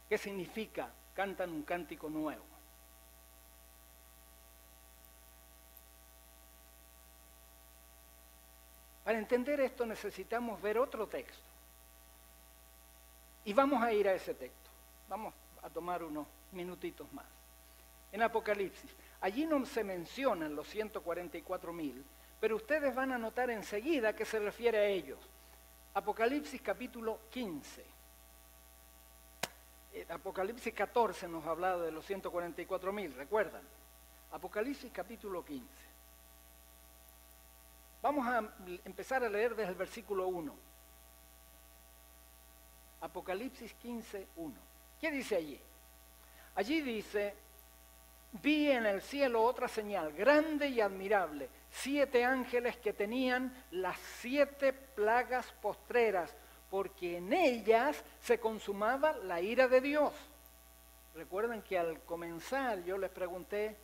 ¿Qué significa? Cantan un cántico nuevo. Para entender esto necesitamos ver otro texto. Y vamos a ir a ese texto. Vamos a tomar unos minutitos más. En Apocalipsis. Allí no se mencionan los 144.000, pero ustedes van a notar enseguida que se refiere a ellos. Apocalipsis capítulo 15. Apocalipsis 14 nos hablaba de los 144.000, ¿recuerdan? Apocalipsis capítulo 15. Vamos a empezar a leer desde el versículo 1. Apocalipsis 15, 1. ¿Qué dice allí? Allí dice: vi en el cielo otra señal grande y admirable, 7 ángeles que tenían las 7 plagas postreras, porque en ellas se consumaba la ira de Dios. Recuerden que al comenzar yo les pregunté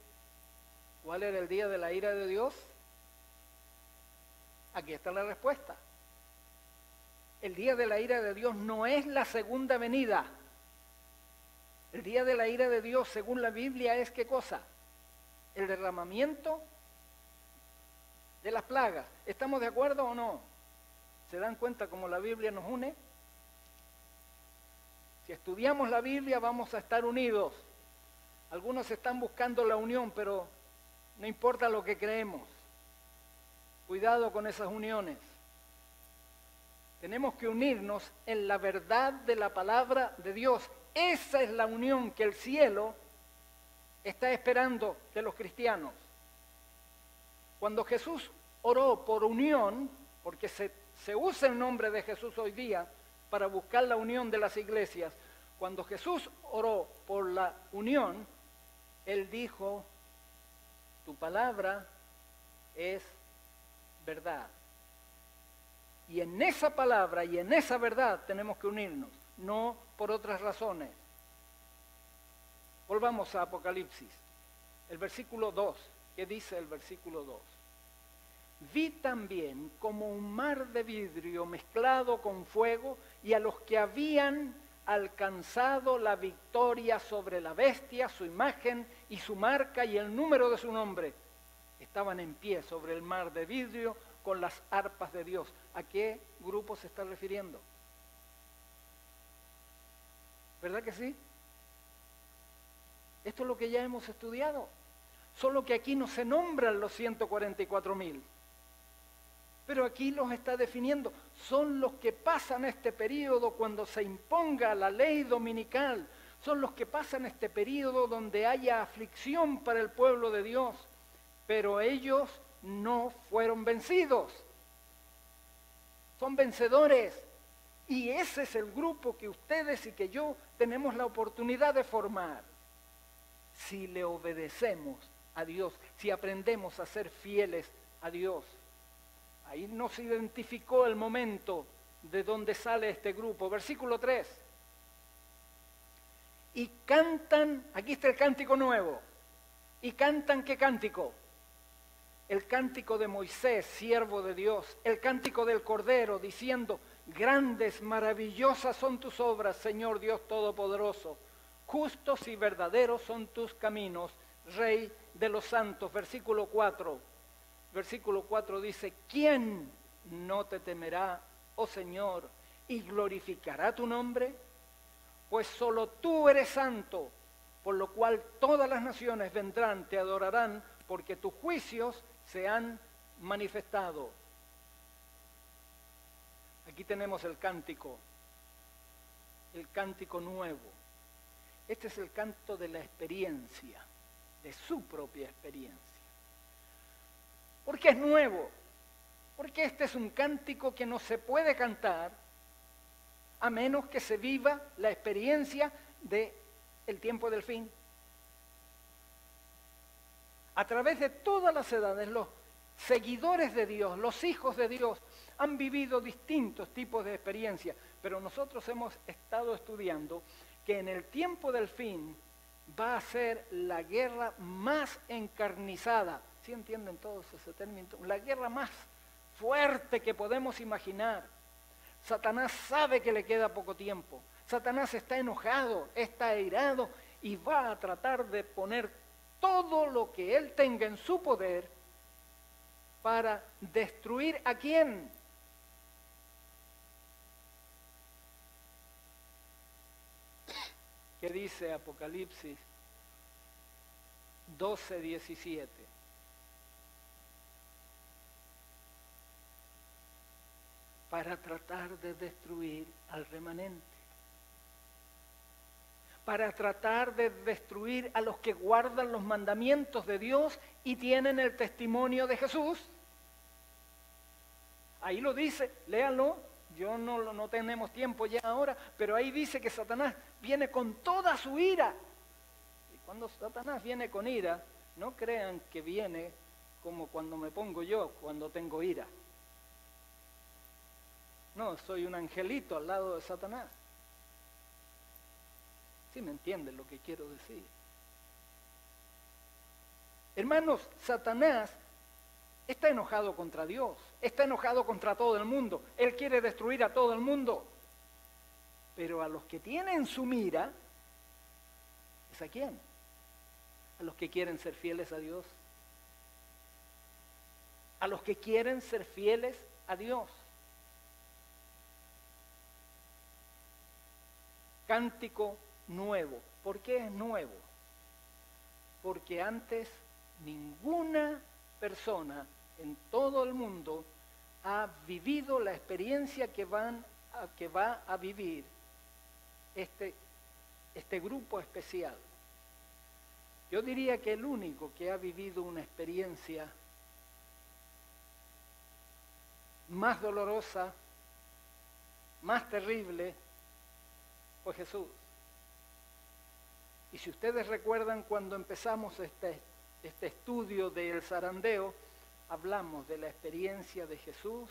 ¿cuál era el día de la ira de Dios? Aquí está la respuesta. El día de la ira de Dios no es la segunda venida. El día de la ira de Dios, según la Biblia, es ¿qué cosa? El derramamiento de las plagas. ¿Estamos de acuerdo o no? ¿Se dan cuenta cómo la Biblia nos une? Si estudiamos la Biblia vamos a estar unidos. Algunos están buscando la unión, pero no importa lo que creemos. Cuidado con esas uniones. Tenemos que unirnos en la verdad de la palabra de Dios. Esa es la unión que el cielo está esperando de los cristianos. Cuando Jesús oró por unión, porque se usa el nombre de Jesús hoy día para buscar la unión de las iglesias, cuando Jesús oró por la unión, Él dijo, tu palabra es verdad. Y en esa palabra y en esa verdad tenemos que unirnos, no por otras razones. Volvamos a Apocalipsis, el versículo 2. ¿Qué dice el versículo 2? Vi también como un mar de vidrio mezclado con fuego, y a los que habían alcanzado la victoria sobre la bestia, su imagen y su marca y el número de su nombre, estaban en pie sobre el mar de vidrio con las arpas de Dios. ¿A qué grupo se está refiriendo? ¿Verdad que sí? Esto es lo que ya hemos estudiado. Solo que aquí no se nombran los 144.000. Pero aquí los está definiendo. Son los que pasan este periodo cuando se imponga la ley dominical. Son los que pasan este periodo donde haya aflicción para el pueblo de Dios. Pero ellos no fueron vencidos. Son vencedores. Y ese es el grupo que ustedes y que yo tenemos la oportunidad de formar. Si le obedecemos a Dios, si aprendemos a ser fieles a Dios. Ahí nos identificó el momento de donde sale este grupo. Versículo 3. Y cantan, aquí está el cántico nuevo. ¿Y cantan qué cántico? El cántico de Moisés, siervo de Dios. El cántico del Cordero, diciendo, grandes, maravillosas son tus obras, Señor Dios Todopoderoso. Justos y verdaderos son tus caminos, Rey de los santos. Versículo 4. Versículo 4 dice, ¿quién no te temerá, oh Señor, y glorificará tu nombre? Pues solo tú eres santo, por lo cual todas las naciones vendrán, te adorarán, porque tus juicios se han manifestado. Aquí tenemos el cántico nuevo. Este es el canto de la experiencia, de su propia experiencia. ¿Por qué es nuevo? Porque este es un cántico que no se puede cantar a menos que se viva la experiencia del tiempo del fin. A través de todas las edades, los seguidores de Dios, los hijos de Dios, han vivido distintos tipos de experiencias, pero nosotros hemos estado estudiando que en el tiempo del fin va a ser la guerra más encarnizada. ¿Sí entienden todos ese término? La guerra más fuerte que podemos imaginar. Satanás sabe que le queda poco tiempo. Satanás está enojado, está airado y va a tratar de poner todo lo que él tenga en su poder para destruir ¿a quién? ¿Qué dice Apocalipsis 12:17? Para tratar de destruir al remanente. Para tratar de destruir a los que guardan los mandamientos de Dios y tienen el testimonio de Jesús. Ahí lo dice, léanlo, no tenemos tiempo ya ahora, pero ahí dice que Satanás viene con toda su ira. Y cuando Satanás viene con ira, no crean que viene como cuando me pongo yo, cuando tengo ira. No, soy un angelito al lado de Satanás. ¿Sí me entienden lo que quiero decir? Hermanos, Satanás está enojado contra Dios, está enojado contra todo el mundo. Él quiere destruir a todo el mundo. Pero a los que tienen su mira, ¿es a quién? A los que quieren ser fieles a Dios. A los que quieren ser fieles a Dios. Cántico nuevo. ¿Por qué es nuevo? Porque antes ninguna persona en todo el mundo ha vivido la experiencia que va a vivir este grupo especial. Yo diría que el único que ha vivido una experiencia más dolorosa, más terrible, fue Jesús. Y si ustedes recuerdan cuando empezamos este estudio del zarandeo, hablamos de la experiencia de Jesús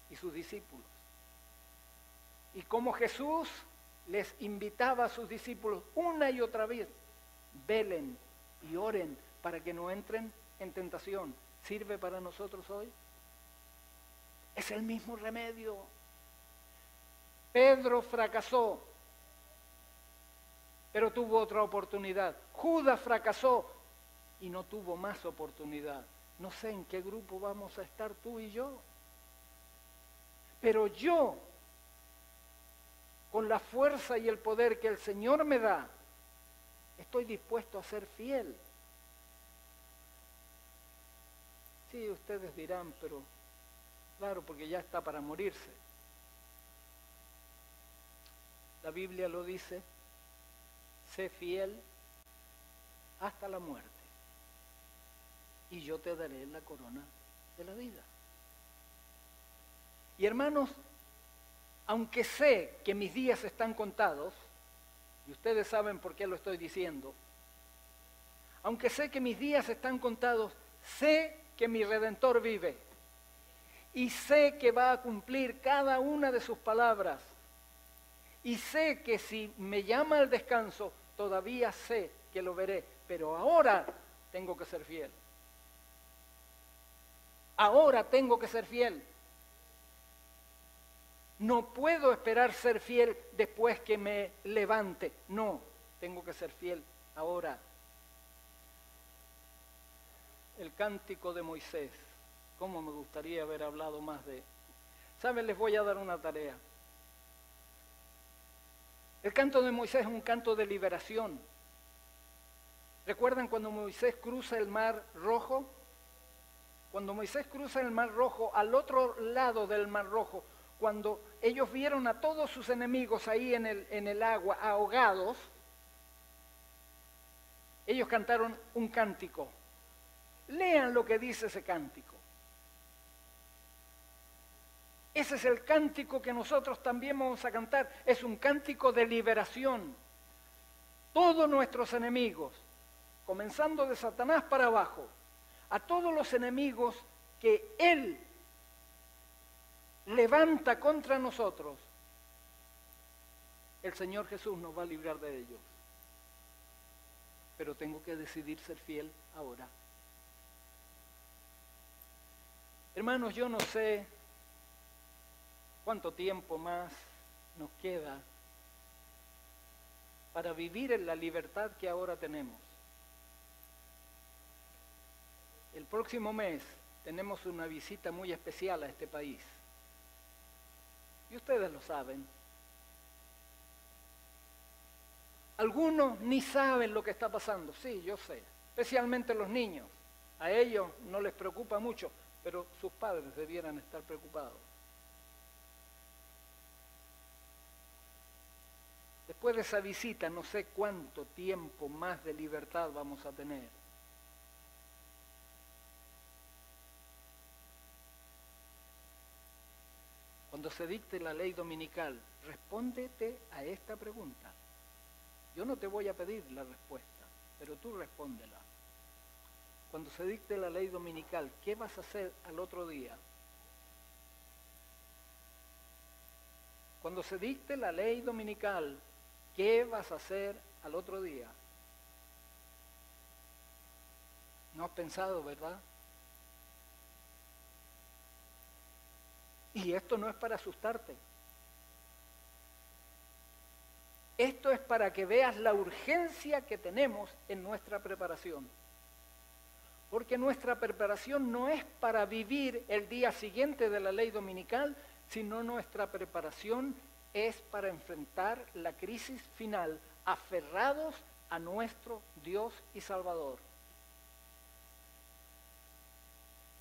y sus discípulos. Y cómo Jesús les invitaba a sus discípulos una y otra vez, velen y oren para que no entren en tentación. ¿Sirve para nosotros hoy? Es el mismo remedio. Pedro fracasó, pero tuvo otra oportunidad. Judas fracasó y no tuvo más oportunidad. No sé en qué grupo vamos a estar tú y yo. Pero yo, con la fuerza y el poder que el Señor me da, estoy dispuesto a ser fiel. Sí, ustedes dirán, pero claro, porque ya está para morirse. La Biblia lo dice, sé fiel hasta la muerte y yo te daré la corona de la vida. Y hermanos, aunque sé que mis días están contados, y ustedes saben por qué lo estoy diciendo, aunque sé que mis días están contados, sé que mi Redentor vive y sé que va a cumplir cada una de sus palabras. Y sé que si me llama al descanso, todavía sé que lo veré, pero ahora tengo que ser fiel. Ahora tengo que ser fiel. No puedo esperar ser fiel después que me levante. No, tengo que ser fiel ahora. El cántico de Moisés. ¿Cómo me gustaría haber hablado más de él? ¿Saben? Les voy a dar una tarea. El canto de Moisés es un canto de liberación. ¿Recuerdan cuando Moisés cruza el Mar Rojo? Cuando Moisés cruza el Mar Rojo, al otro lado del Mar Rojo, cuando ellos vieron a todos sus enemigos ahí en el agua, ahogados, ellos cantaron un cántico. Lean lo que dice ese cántico. Ese es el cántico que nosotros también vamos a cantar. Es un cántico de liberación. Todos nuestros enemigos, comenzando de Satanás para abajo, a todos los enemigos que Él levanta contra nosotros, el Señor Jesús nos va a librar de ellos. Pero tengo que decidir ser fiel ahora. Hermanos, yo no sé cuánto tiempo más nos queda para vivir en la libertad que ahora tenemos. El próximo mes tenemos una visita muy especial a este país. Y ustedes lo saben. Algunos ni saben lo que está pasando, sí, yo sé, especialmente los niños. A ellos no les preocupa mucho, pero sus padres debieran estar preocupados. Después de esa visita, no sé cuánto tiempo más de libertad vamos a tener. Cuando se dicte la ley dominical, respóndete a esta pregunta. Yo no te voy a pedir la respuesta, pero tú respóndela. Cuando se dicte la ley dominical, ¿qué vas a hacer al otro día? Cuando se dicte la ley dominical, ¿qué vas a hacer al otro día? ¿No has pensado, verdad? Y esto no es para asustarte. Esto es para que veas la urgencia que tenemos en nuestra preparación. Porque nuestra preparación no es para vivir el día siguiente de la ley dominical, sino nuestra preparación es para enfrentar la crisis final, aferrados a nuestro Dios y Salvador.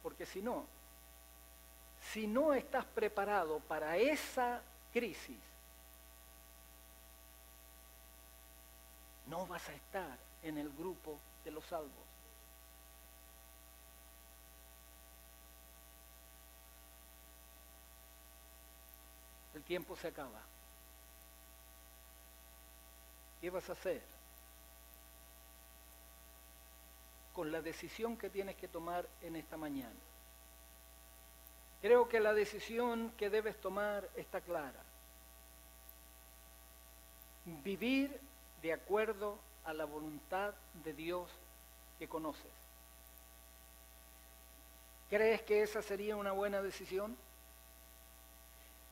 Porque si no estás preparado para esa crisis, no vas a estar en el grupo de los salvos. El tiempo se acaba. ¿Qué vas a hacer con la decisión que tienes que tomar en esta mañana? Creo que la decisión que debes tomar está clara. Vivir de acuerdo a la voluntad de Dios que conoces. ¿Crees que esa sería una buena decisión?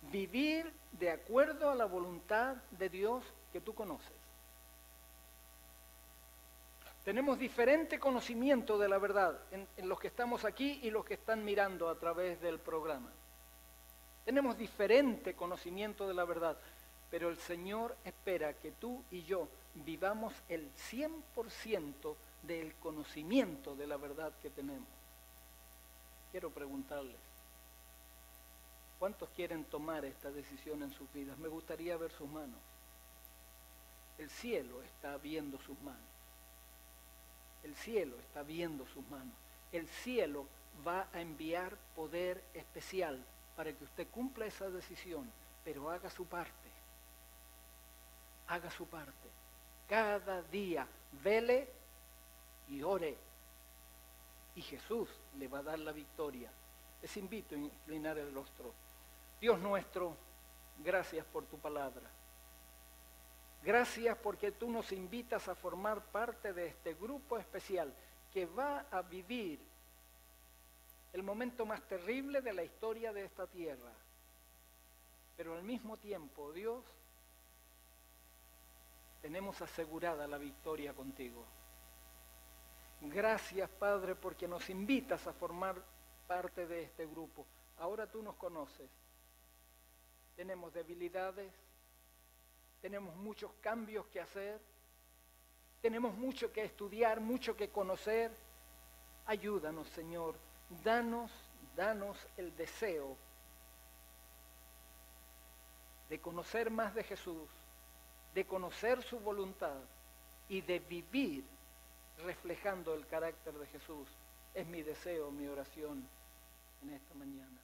Vivir de acuerdo a la voluntad de Dios que tú conoces. Tenemos diferente conocimiento de la verdad en los que estamos aquí y los que están mirando a través del programa. Tenemos diferente conocimiento de la verdad, pero el Señor espera que tú y yo vivamos el 100% del conocimiento de la verdad que tenemos. Quiero preguntarles, ¿cuántos quieren tomar esta decisión en sus vidas? Me gustaría ver sus manos. El cielo está viendo sus manos. El cielo está viendo sus manos. El cielo va a enviar poder especial para que usted cumpla esa decisión, pero haga su parte. Haga su parte. Cada día vele y ore. Y Jesús le va a dar la victoria. Les invito a inclinar el rostro. Dios nuestro, gracias por tu palabra. Gracias porque tú nos invitas a formar parte de este grupo especial que va a vivir el momento más terrible de la historia de esta tierra. Pero al mismo tiempo, Dios, tenemos asegurada la victoria contigo. Gracias, Padre, porque nos invitas a formar parte de este grupo. Ahora tú nos conoces. Tenemos debilidades, tenemos muchos cambios que hacer, tenemos mucho que estudiar, mucho que conocer. Ayúdanos, Señor, danos el deseo de conocer más de Jesús, de conocer su voluntad y de vivir reflejando el carácter de Jesús. Es mi deseo, mi oración en esta mañana.